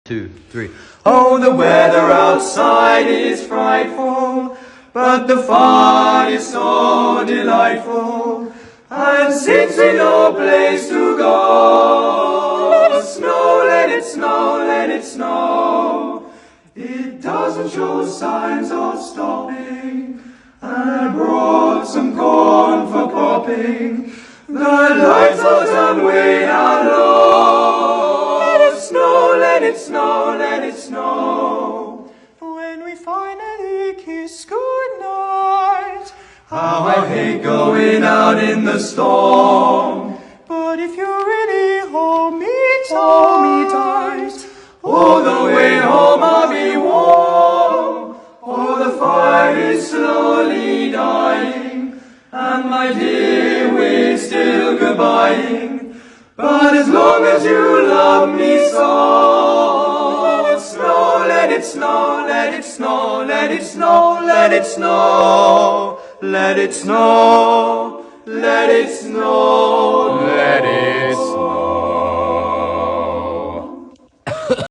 2, 3. Oh, the weather outside is frightful, but the fun is so delightful. And since we no place to go, let it snow, let it snow, let it snow. It doesn't show signs of stopping, and I brought some corn for popping. The lights are done way down low. Let it snow, let it snow, let it snow. When we finally kiss goodnight, how I hate going out in the storm. But if you really hold me tight, oh, the way home I'll be warm. Oh, the fire is slowly dying, and my dear, we're still goodbying. But as long as you love me so, let it snow, let it snow, let it snow, let it snow, let it snow, let it snow, let it snow, let it